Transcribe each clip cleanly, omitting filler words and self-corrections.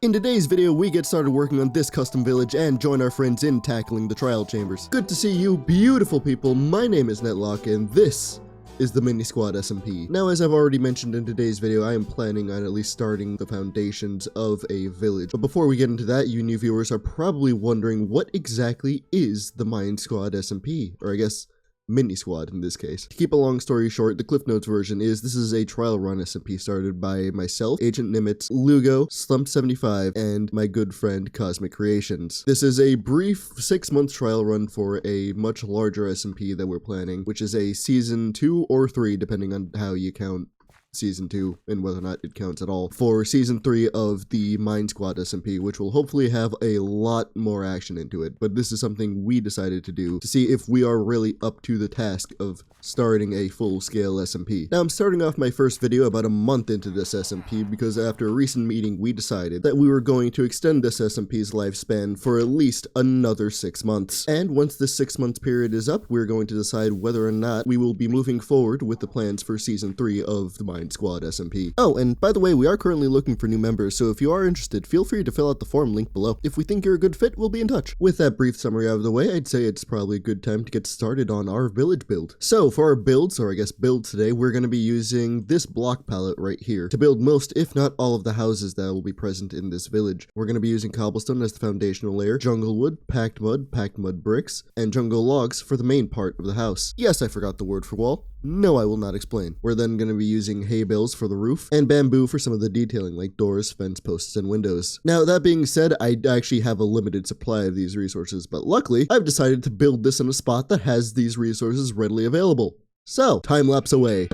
In today's video, we get started working on this custom village and join our friends in tackling the trial chambers. Good to see you, beautiful people. My name is NetLock, and this is the Mini-Squad SMP. Now, as I've already mentioned in today's video, I am planning on at least starting the foundations of a village. But before we get into that, you new viewers are probably wondering what exactly is the Mini-Squad SMP, or I guess Mini-Squad in this case. To keep a long story short, the Cliff Notes version is this is a trial run SMP started by myself, Agent Nemitz, Lewgo, Slumped 75, and my good friend Cosmic Creations. This is a brief 6-month trial run for a much larger SMP that we're planning, which is a season 2 or 3, depending on how you count season 2 and whether or not it counts at all, for season 3 of the Mini-Squad SMP, which will hopefully have a lot more action into it. But this is something we decided to do to see if we are really up to the task of starting a full-scale SMP. Now, I'm starting off my first video about a month into this SMP because after a recent meeting we decided that we were going to extend this SMP's lifespan for at least another 6 months. And once this 6-month period is up, we're going to decide whether or not we will be moving forward with the plans for season 3 of the Mini-Squad SMP. Oh, and by the way, we are currently looking for new members, so if you are interested, feel free to fill out the form link below. If we think you're a good fit, we'll be in touch. With that brief summary out of the way, I'd say it's probably a good time to get started on our village build. So for our builds, or I guess build today, we're going to be using this block palette right here to build most, if not all, of the houses that will be present in this village. We're going to be using cobblestone as the foundational layer, jungle wood, packed mud bricks, and jungle logs for the main part of the house. Yes, I forgot the word for wall. No, I will not explain. We're then going to be using hay bales for the roof and bamboo for some of the detailing like doors, fence posts, and windows. Now, that being said, I actually have a limited supply of these resources, but luckily, I've decided to build this in a spot that has these resources readily available. So, time lapse away.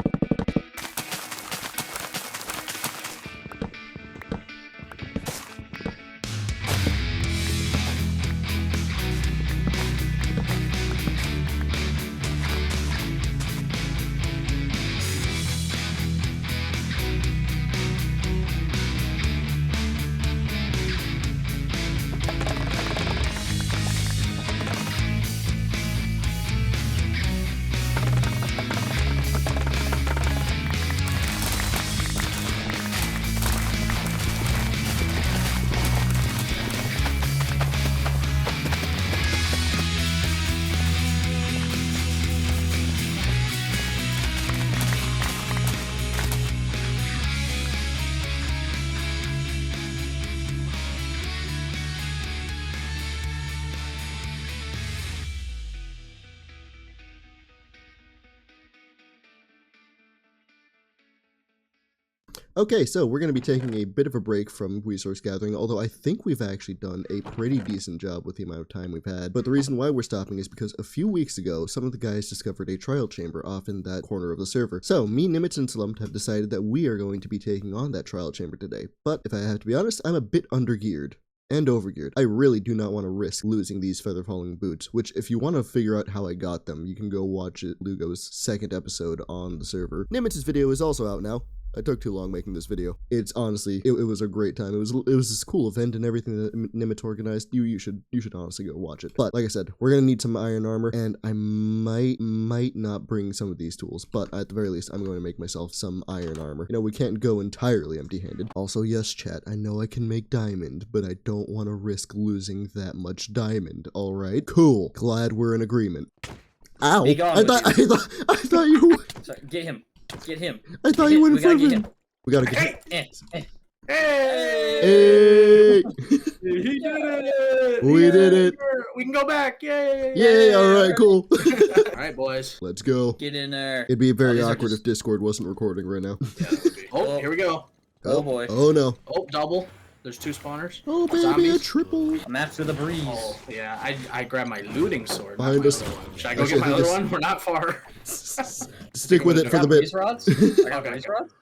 Okay, so we're going to be taking a bit of a break from resource gathering, although I think we've actually done a pretty decent job with the amount of time we've had. But the reason why we're stopping is because a few weeks ago, some of the guys discovered a trial chamber off in that corner of the server. So me, Nemitz, and Slumped have decided that we are going to be taking on that trial chamber today. But if I have to be honest, I'm a bit undergeared and overgeared. I really do not want to risk losing these feather falling boots, which if you want to figure out how I got them, you can go watch Lewgo's second episode on the server. Nimitz's video is also out now. I took too long making this video. It's honestly, it was a great time. It was this cool event and everything that Nemitz organized. You should honestly go watch it. But like I said, we're gonna need some iron armor, and I might not bring some of these tools, but at the very least, I'm going to make myself some iron armor. You know, we can't go entirely empty-handed. Also, yes, chat, I know I can make diamond, but I don't want to risk losing that much diamond. All right, cool. Glad we're in agreement. Ow! I thought you would. Sorry, get him. Get him. I thought you went in front of him. We gotta get him. Hey! He did it! We did it! We can go back! Yay! Yay! Alright, cool. Alright, boys. Let's go. Get in there. It'd be very awkward if Discord wasn't recording right now. Yeah, oh, here we go. Oh boy. Oh no. Oh, double. There's 2 spawners. Oh baby, zombies. a triple. I'm after the breeze. Oh, yeah. I grabbed my looting sword. Behind us. Should I go get my other one? We're not far. Stick with it for the bit. Breeze rods? I got breeze rods?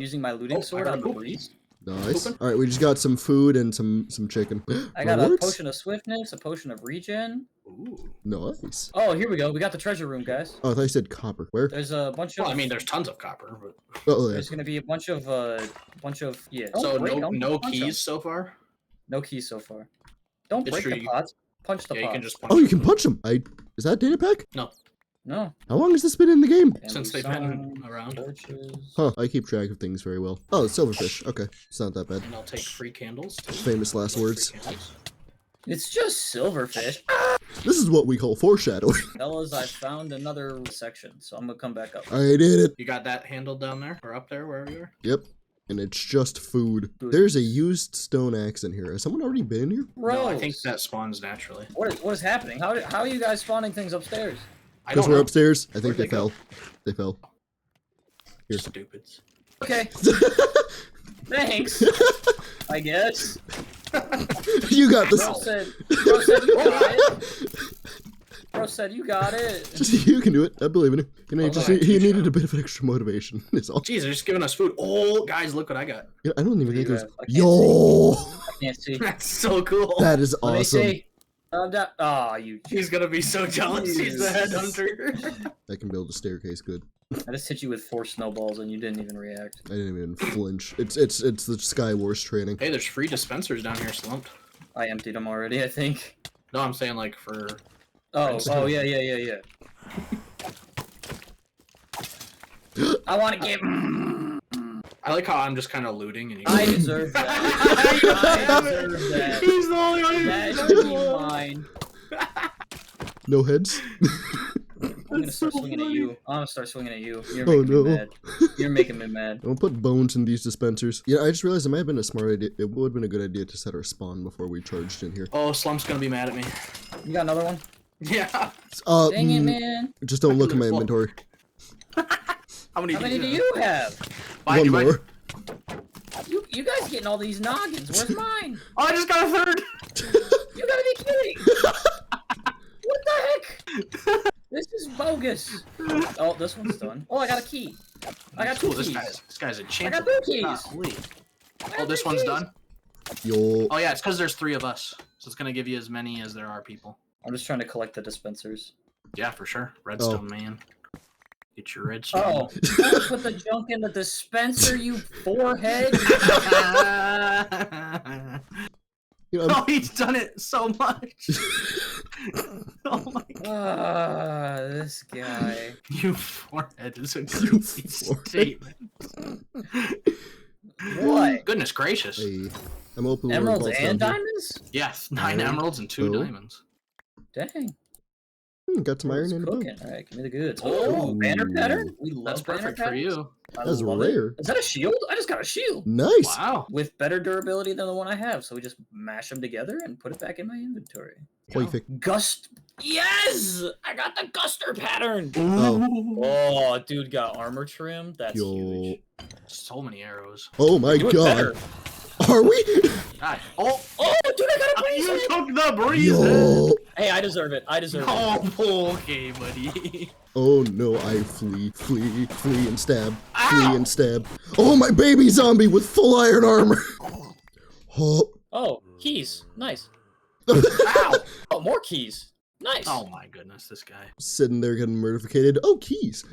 Using my looting sword on the breeze? Nice. Alright, we just got some food and some chicken. I got a potion of swiftness, a potion of regen. Ooh. Nice. Oh, here we go. We got the treasure room, guys. Oh, I thought you said copper. Where? There's a bunch of... Well, I mean, there's tons of copper. But... Oh, yeah. There's going to be a bunch of, yeah. So no keys so far? No keys so far. Don't break the pots. Punch the pots. You can just punch Oh, you can punch them. Is that a data pack? No. No. How long has this been in the game? Since they've been around. Torches. Huh, I keep track of things very well. Oh, it's silverfish. Okay, it's not that bad. And I'll take free candles. Too. Famous last words. It's just silverfish. This is what we call foreshadowing. Fellas, I found another section, so I'm gonna come back up. I did it. You got that handle down there? Or up there, wherever you are? Yep. And it's just food. There's a used stone axe in here. Has someone already been in here? No, I think that spawns naturally. What is happening? How are you guys spawning things upstairs? Because we're upstairs. I think they fell. They fell. Here. Stupids. Okay. Thanks. I guess. You got this. Bro said you got it. Bro said you got it. Just, you can do it. I believe in him. You know, he needed a bit of extra motivation. It's all. Jeez, they're just giving us food. Oh, guys, look what I got. Yeah, I don't even think there's. Yo! I can't see. That's so cool. That is awesome. Let me see. Oh, you. He's gonna be so jealous. He's the headhunter. I can build a staircase. Good. I just hit you with 4 snowballs and you didn't even react. I didn't even flinch. It's the Sky Wars training. Hey, there's free dispensers down here, Slumped. I emptied them already, I think. No, I'm saying like for. Oh yeah. I want to get. I like how I'm just kind of looting and you. I deserve that. I deserve that. He's the only one. That should be mine. No heads. I'm gonna start swinging at you. I'm gonna start swinging at you. You're making me mad. You're making me mad. Don't put bones in these dispensers. Yeah, I just realized it might have been a smart idea. It would have been a good idea to set our spawn before we charged in here. Oh, Slump's gonna be mad at me. You got another one? Yeah. Dang it, man. Just don't look at my inventory. How many do you have? One more. You guys getting all these noggins. Where's mine? Oh, I just got a third. You gotta be kidding. What the heck? This is bogus. Oh, this one's done. Oh, I got a key. I got 2 keys. This guy's a champ. I got 2 keys. Oh, this one's done? Yo. Oh, yeah, it's because there's 3 of us. So it's going to give you as many as there are people. I'm just trying to collect the dispensers. Yeah, for sure. Redstone, man. Get your redstone. Oh, don't put the junk in the dispenser, you forehead. Oh, he's done it so much. Oh my god. This guy. You forehead is a goofy statement. What? Goodness gracious. Hey, I'm open. Emeralds and diamonds? Yes, 9 emeralds and 2 diamonds. Dang. Got some iron in the boat. Alright, give me the goods. Oh, banner pattern? We love That's perfect for you. That's rare. Is that a shield? I just got a shield. Nice. Wow. With better durability than the one I have. So we just mash them together and put it back in my inventory. Perfect. Gust. Yes! I got the Guster pattern. Oh, dude got armor trim. That's huge. So many arrows. Oh my god. Are we? God. Oh, dude, I got a breeze. You took the breeze. Yo. Hey, I deserve it. I deserve it. Oh, okay, buddy. Oh no, I flee and stab, flee and stab. Oh, my baby zombie with full iron armor. Oh, keys. Nice. Ow. Oh, more keys. Nice. Oh my goodness, this guy. Sitting there getting murdificated. Oh, keys.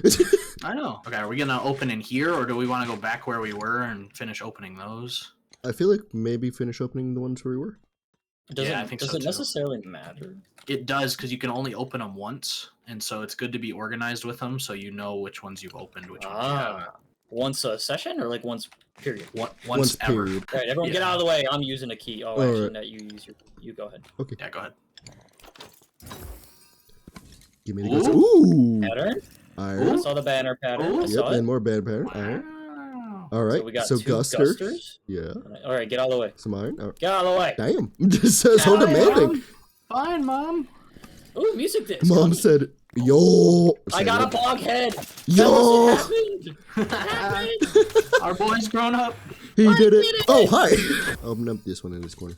I know. Okay, are we gonna open in here, or do we want to go back where we were and finish opening those? I feel like maybe finish opening the ones where we were. Does it necessarily matter? It does, because you can only open them once, and so it's good to be organized with them so you know which ones you've opened, which ones you haven't. Once a session, or like once period? Once ever. Period. All right, everyone get out of the way. I'm using a key. Oh, actually, right. no, you use your... You go ahead. Okay. Yeah, go ahead. Give me the guts. Ooh. Pattern? Iron. I saw the banner pattern. I Yep, saw and it. more bad pattern. Iron. Wow. All right. So we got 2 Gusters. Yeah. All right, get out of the way. Some iron. All right. Get out of the way. Damn. Just so demanding. Fine, Mom. Ooh, music disc. Mom said, yo. I got a bog head. Yo. It happened. Our boy's grown up. He did it. Oh, hi. I'll open up this one in this corner.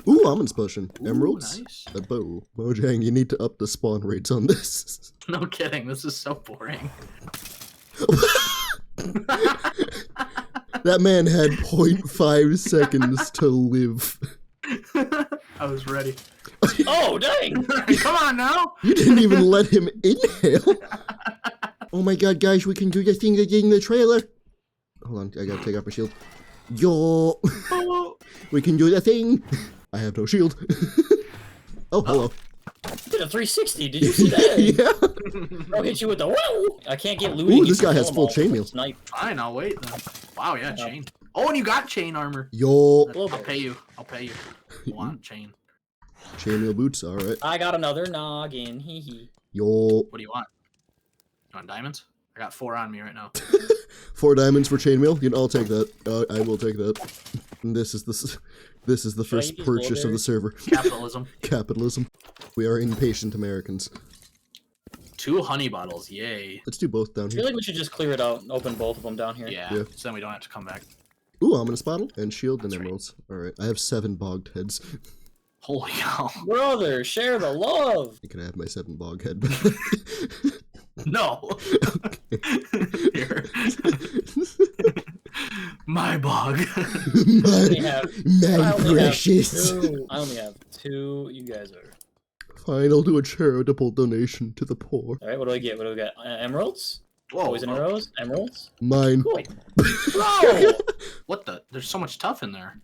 Ooh, almonds potion. Emeralds. Nice. A bow. Mojang, you need to up the spawn rates on this. No kidding. This is so boring. That man had 0.5 seconds to live. I was ready. Oh, dang. Come on now. You didn't even let him inhale. Oh my god, guys, we can do the thing that did in the trailer. Hold on, I gotta take off my shield. Yo. We can do the thing. I have no shield. Oh, hello. Did a 360. Did you see that? Yeah. I'll hit you with the whoa. I can't get looting. Ooh, this guy has full chainmail. Snipe. Fine, I'll wait then. Wow, yeah, chain. Oh, and you got chain armor. Yo. I'll pay you. I'll pay you. I want chain. Chainmail boots, alright. I got another noggin. Hee hee. Yo. What do you want? You want diamonds? I got 4 on me right now. 4 diamonds for chainmail? You know, I'll take that. I will take that. And this is the first purchase of the server. Capitalism. Capitalism. We are impatient Americans. 2 honey bottles, yay. Let's do both down I here. feel like we should just clear it out and open both of them down here. Yeah, Yeah. so then we don't have to come back. Ooh, ominous bottle and shield and That's right. emeralds. Alright, I have 7 bogged heads. Holy cow. Brother, share the love. You can have my 7 bog head back. No. Here. My bog. my precious. I only have 2. You guys are. Fine, I'll do a charitable donation to the poor. All right, what do I get? What do we got? Emeralds? Whoa. Poison arrows? Emeralds? Mine. Cool. Bro! What the? There's so much tough in there.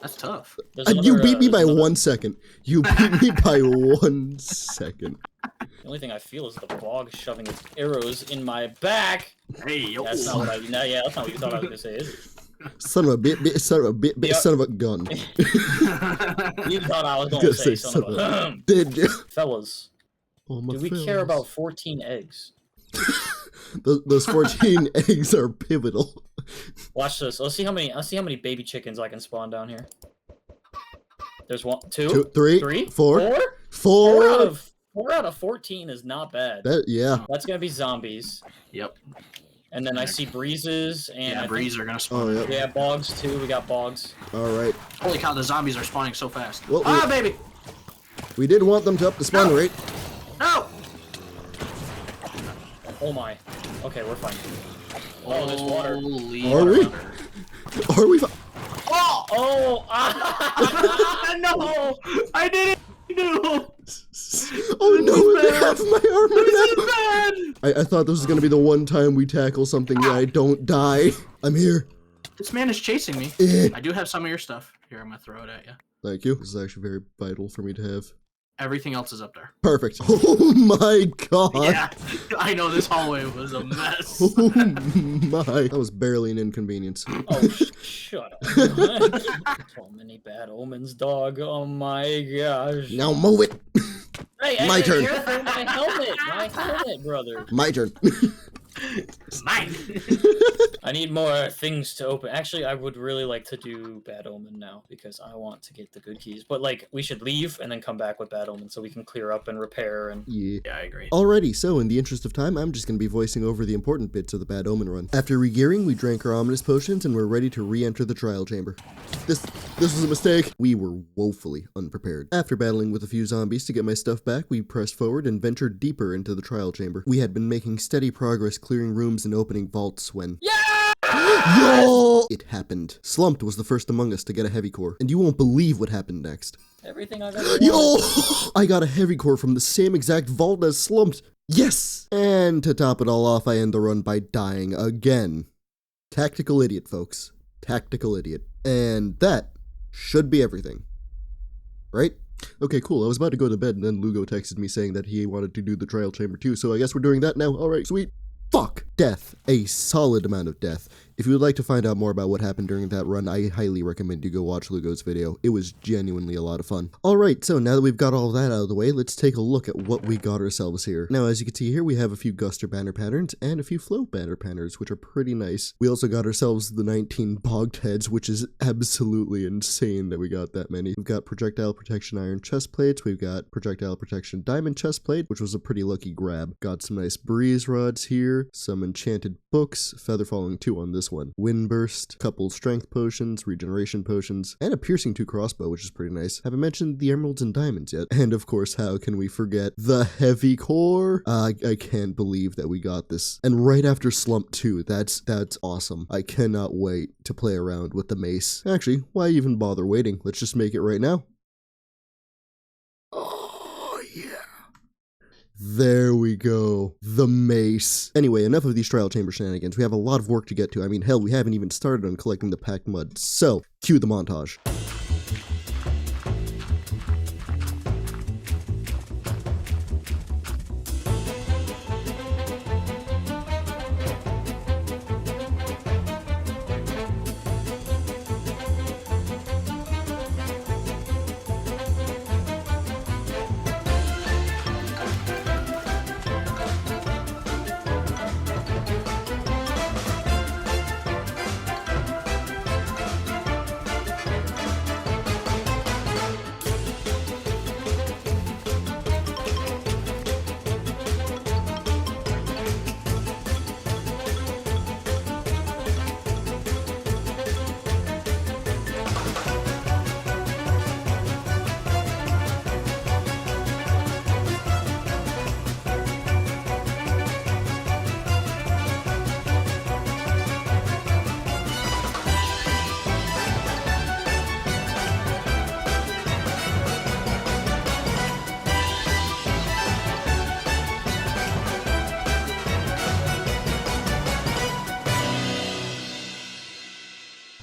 That's tough. You beat me by 1 second. You beat me by 1 second. The only thing I feel is the bog shoving its arrows in my back. Hey, yo. That's not what I. No, yeah, that's not what you thought I was gonna say, is it? Son of a bit, son of a bit, Yeah. son of a gun. You thought I was gonna say son of a. Did you? Fellas, Oh, my do we fellas. care about 14 eggs? Those 14 eggs are pivotal. Watch this. Let's see how many baby chickens I can spawn down here. There's 1, 2, 3, 3, 4, 4. 4. 4 out of 14 is not bad. Yeah. That's gonna be zombies. Yep. And then I see breezes and Yeah, I breeze are gonna spawn. Oh, yeah. yeah, bogs too. We got bogs. Alright. Holy cow, the zombies are spawning so fast. Well, Ah, baby! We did want them to up the spawn rate. No! Oh my. Okay, we're fine. Oh, there's water. Holy Are we? water. Are we? Oh! Oh! Ah! No! I didn't do! Oh no, they have my armor This is now. bad! I thought this was gonna be the one time we tackle something that I don't die. I'm here. This man is chasing me. Eh. I do have some of your stuff. Here, I'm gonna throw it at you. Thank you. This is actually very vital for me to have. Everything else is up there. Perfect. Oh my god. Yeah, I know this hallway was a mess. Oh my. That was barely an inconvenience. Oh, shut up. So many bad omens, dog. Oh my gosh. Now move it. Hey, My turn. Careful, my helmet. My helmet, brother. My turn. Mine. I need more things to open. Actually, I would really like to do Bad Omen now because I want to get the good keys. But like, we should leave and then come back with Bad Omen so we can clear up and repair and. Yeah. Yeah, I agree. Alrighty, so in the interest of time, I'm just going to be voicing over the important bits of the Bad Omen run. After regearing, we drank our ominous potions and we're ready to re-enter the trial chamber. This was a mistake. We were woefully unprepared. After battling with a few zombies to get my stuff back, we pressed forward and ventured deeper into the trial chamber. We had been making steady progress clearing rooms and opening vaults when... Yeah! Yo! It happened. Slumped was the first among us to get a heavy core, and you won't believe what happened next. Everything I've ever wanted. Yo! I got a heavy core from the same exact vault as Slumped. Yes! And to top it all off, I end the run by dying again. Tactical idiot, folks. Tactical idiot. And that should be everything. Right? Okay, cool. I was about to go to bed, and then Lewgo texted me saying that he wanted to do the trial chamber too, so I guess we're doing that now. Alright, sweet. Fuck! Death. A solid amount of death. If you would like to find out more about what happened during that run, I highly recommend you go watch Lewgo's video. It was genuinely a lot of fun. Alright, so now that we've got all that out of the way, let's take a look at what we got ourselves here. Now, as you can see here, we have a few Guster banner patterns and a few Float banner patterns, which are pretty nice. We also got ourselves the 19 Bogged Heads, which is absolutely insane that we got that many. We've got Projectile Protection Iron chest plates, we've got Projectile Protection Diamond chest plate, which was a pretty lucky grab. Got some nice breeze rods here, some enchanted books, Feather Falling 2 on this one, Windburst, couple strength potions, regeneration potions, and a piercing 2 crossbow, which is pretty nice. Haven't mentioned the emeralds and diamonds yet. And of course, how can we forget the heavy core? I can't believe that we got this. And right after Slump 2, that's awesome. I cannot wait to play around with the mace. Actually, why even bother waiting? Let's just make it right now. Oh, yeah. There we go. The mace. Anyway, enough of these trial chamber shenanigans. We have a lot of work to get to. I mean, hell, we haven't even started on collecting the packed mud. So, cue the montage.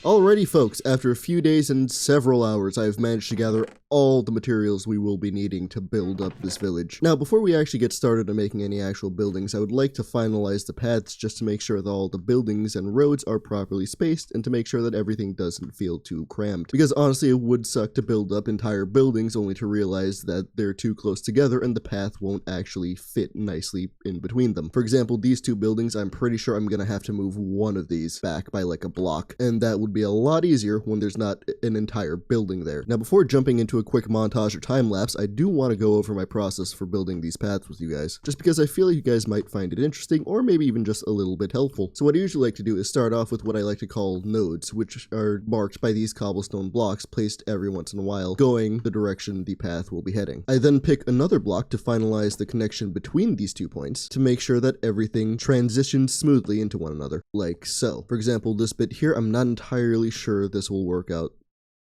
Alrighty folks, after a few days and several hours, I have managed to gather all the materials we will be needing to build up this village. Now, before we actually get started on making any actual buildings, I would like to finalize the paths just to make sure that all the buildings and roads are properly spaced and to make sure that everything doesn't feel too cramped. Because honestly, it would suck to build up entire buildings only to realize that they're too close together and the path won't actually fit nicely in between them. For example, these two buildings, I'm pretty sure I'm gonna have to move one of these back by like a block, and that would be a lot easier when there's not an entire building there. Now, before jumping into a quick montage or time lapse, I do want to go over my process for building these paths with you guys, just because I feel like you guys might find it interesting or maybe even just a little bit helpful. So what I usually like to do is start off with what I like to call nodes, which are marked by these cobblestone blocks placed every once in a while, going the direction the path will be heading. I then pick another block to finalize the connection between these 2 points to make sure that everything transitions smoothly into one another, like so. For example, this bit here, I'm not entirely sure this will work out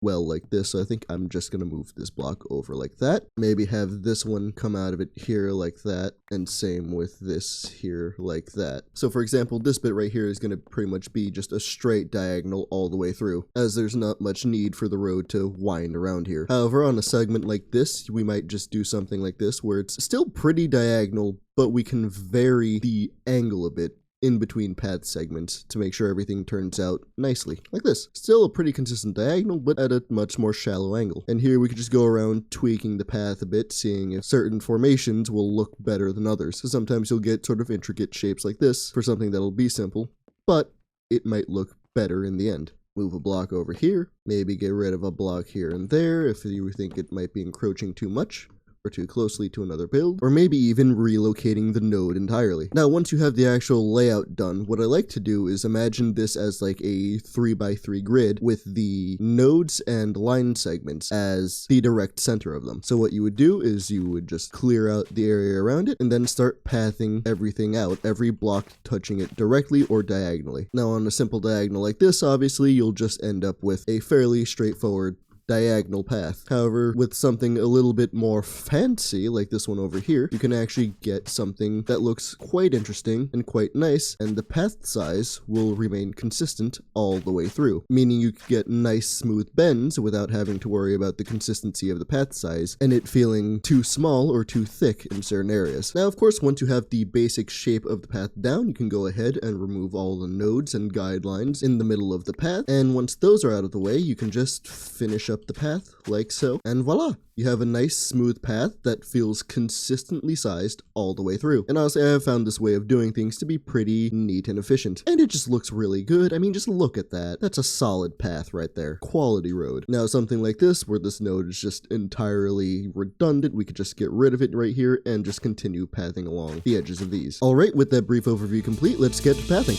well like this, so I think I'm just gonna move this block over like that. Maybe have this one come out of it here like that, and same with this here like that. So for example, this bit right here is gonna pretty much be just a straight diagonal all the way through, as there's not much need for the road to wind around here. However, on a segment like this, we might just do something like this, where it's still pretty diagonal, but we can vary the angle a bit in between path segments to make sure everything turns out nicely, like this. Still a pretty consistent diagonal, but at a much more shallow angle. And here we could just go around tweaking the path a bit, seeing if certain formations will look better than others. So sometimes you'll get sort of intricate shapes like this for something that'll be simple, but it might look better in the end. Move a block over here, maybe get rid of a block here and there if you think it might be encroaching too much or too closely to another build, or maybe even relocating the node entirely. Now, once you have the actual layout done, what I like to do is imagine this as like a 3x3 grid with the nodes and line segments as the direct center of them. So what you would do is you would just clear out the area around it and then start pathing everything out, every block touching it directly or diagonally. Now, on a simple diagonal like this, obviously, you'll just end up with a fairly straightforward diagonal path. However, with something a little bit more fancy, like this one over here, you can actually get something that looks quite interesting and quite nice, and the path size will remain consistent all the way through, meaning you can get nice smooth bends without having to worry about the consistency of the path size and it feeling too small or too thick in certain areas. Now, of course, once you have the basic shape of the path down, you can go ahead and remove all the nodes and guidelines in the middle of the path, and once those are out of the way, you can just finish up the path like so, and voila! You have a nice smooth path that feels consistently sized all the way through. And honestly, I have found this way of doing things to be pretty neat and efficient. And it just looks really good. I mean, just look at that. That's a solid path right there. Quality road. Now, something like this, where this node is just entirely redundant, we could just get rid of it right here and just continue pathing along the edges of these. Alright, with that brief overview complete, let's get to pathing.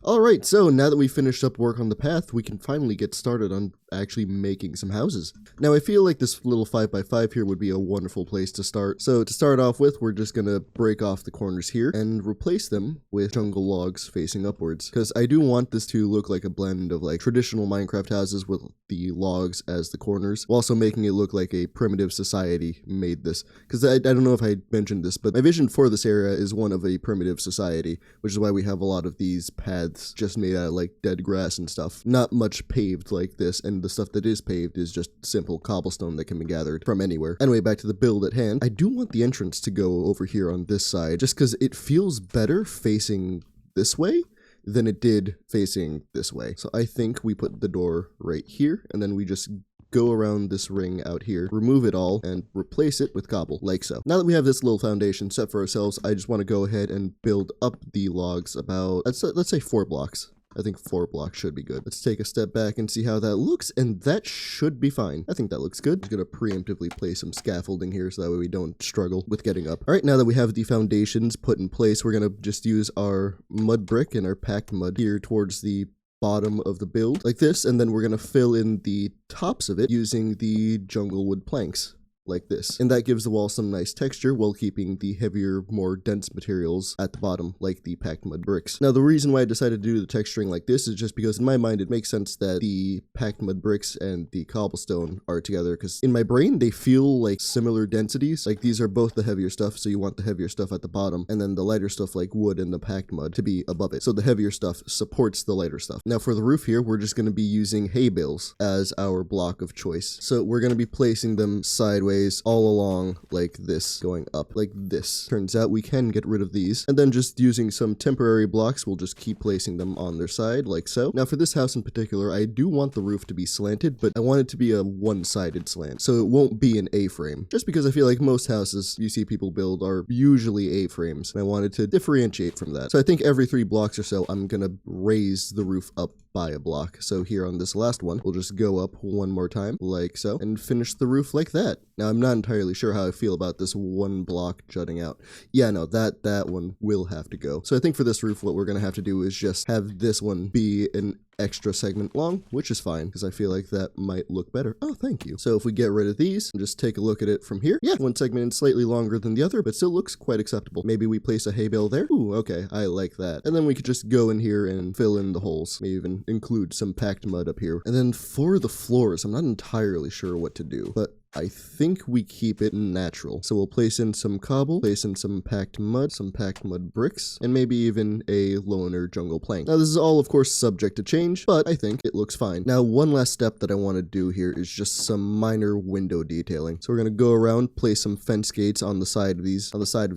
Alright, so now that we finished up work on the path, we can finally get started on actually making some houses. Now, I feel like this little 5x5 here would be a wonderful place to start. So to start off with, we're just gonna break off the corners here and replace them with jungle logs facing upwards. Because I do want this to look like a blend of like traditional Minecraft houses with the logs as the corners, while also making it look like a primitive society made this. Because I don't know if I mentioned this, but my vision for this area is one of a primitive society, which is why we have a lot of these paths just made out of like dead grass and stuff. Not much paved like this, and the stuff that is paved is just simple cobblestone that can be gathered from anywhere. Anyway, back to the build at hand. I do want the entrance to go over here on this side, just because it feels better facing this way than it did facing this way. So I think we put the door right here, and then we just go around this ring out here, remove it all, and replace it with cobble, like so. Now that we have this little foundation set for ourselves, I just want to go ahead and build up the logs about, let's say 4 blocks. I think 4 blocks should be good. Let's take a step back and see how that looks, and that should be fine. I think that looks good. I'm just gonna preemptively place some scaffolding here so that way we don't struggle with getting up. All right, now that we have the foundations put in place, we're gonna just use our mud brick and our packed mud here towards the bottom of the build like this, and then we're gonna fill in the tops of it using the jungle wood planks, like this. And that gives the wall some nice texture while keeping the heavier, more dense materials at the bottom, like the packed mud bricks. Now, the reason why I decided to do the texturing like this is just because in my mind, it makes sense that the packed mud bricks and the cobblestone are together, because in my brain, they feel like similar densities. Like these are both the heavier stuff, so you want the heavier stuff at the bottom, and then the lighter stuff like wood and the packed mud to be above it. So the heavier stuff supports the lighter stuff. Now for the roof here, we're just going to be using hay bales as our block of choice. So we're going to be placing them sideways all along like this, going up like this. Turns out we can get rid of these, and then just using some temporary blocks, we'll just keep placing them on their side like so. Now for this house in particular, I do want the roof to be slanted, but I want it to be a one-sided slant, so it won't be an A-frame, just because I feel like most houses you see people build are usually A-frames, and I wanted to differentiate from that. So I think every 3 blocks or so, I'm gonna raise the roof up by a block. So here on this last one, we'll just go up one more time like so and finish the roof like that. Now I'm not entirely sure how I feel about this 1 block jutting out. Yeah, no, that one will have to go. So I think for this roof, what we're gonna have to do is just have this one be an extra segment long, which is fine because I feel like that might look better. Oh, thank you. So if we get rid of these and just take a look at it from here, yeah, one segment is slightly longer than the other, but still looks quite acceptable. Maybe we place a hay bale there. Ooh, okay, I like that. And then we could just go in here and fill in the holes. Maybe even include some packed mud up here. And then for the floors, I'm not entirely sure what to do, but I think we keep it natural. So we'll place in some cobble, place in some packed mud bricks, and maybe even a loner jungle plank. Now this is all of course subject to change, but I think it looks fine. Now one last step that I want to do here is just some minor window detailing. So we're going to go around, place some fence gates on the side of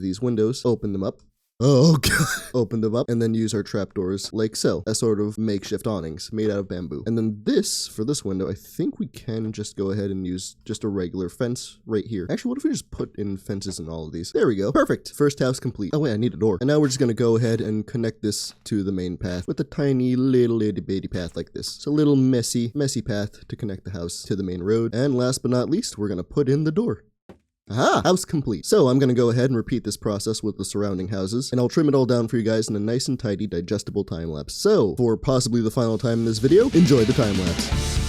these windows, open them up. Oh god. Open them up and then use our trapdoors like so, as sort of makeshift awnings made out of bamboo. And then this, for this window, I think we can just go ahead and use just a regular fence right here. Actually, what if we just put in fences in all of these? There we go. Perfect. First house complete. Oh wait, I need a door. And now we're just gonna go ahead and connect this to the main path with a tiny little itty bitty path like this. It's a little messy path to connect the house to the main road. And last but not least, we're gonna put in the door. Aha! House complete. So I'm going to go ahead and repeat this process with the surrounding houses, and I'll trim it all down for you guys in a nice and tidy digestible time lapse. So, for possibly the final time in this video, enjoy the time lapse.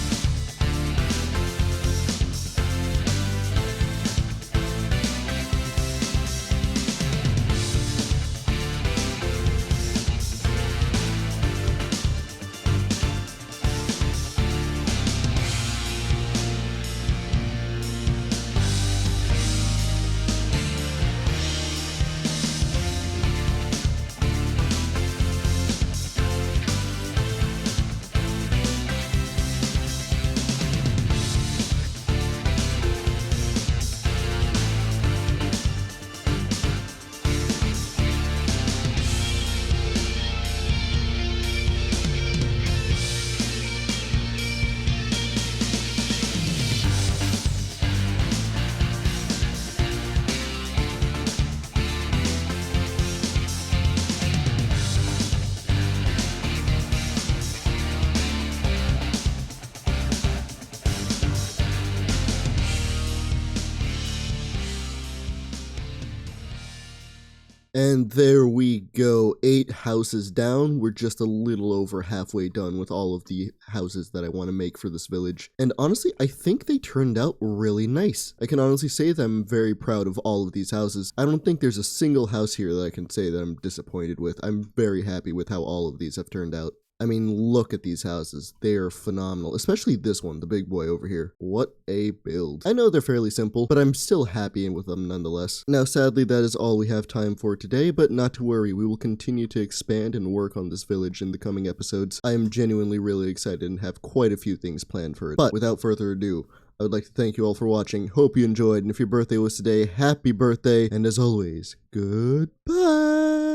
And there we go, 8 houses down. We're just a little over halfway done with all of the houses that I want to make for this village. And honestly, I think they turned out really nice. I can honestly say that I'm very proud of all of these houses. I don't think there's a single house here that I can say that I'm disappointed with. I'm very happy with how all of these have turned out. I mean, look at these houses. They are phenomenal, especially this one, the big boy over here. What a build. I know they're fairly simple, but I'm still happy with them nonetheless. Now, sadly, that is all we have time for today, but not to worry. We will continue to expand and work on this village in the coming episodes. I am genuinely really excited and have quite a few things planned for it. But without further ado, I would like to thank you all for watching. Hope you enjoyed, and if your birthday was today, happy birthday, and as always, goodbye!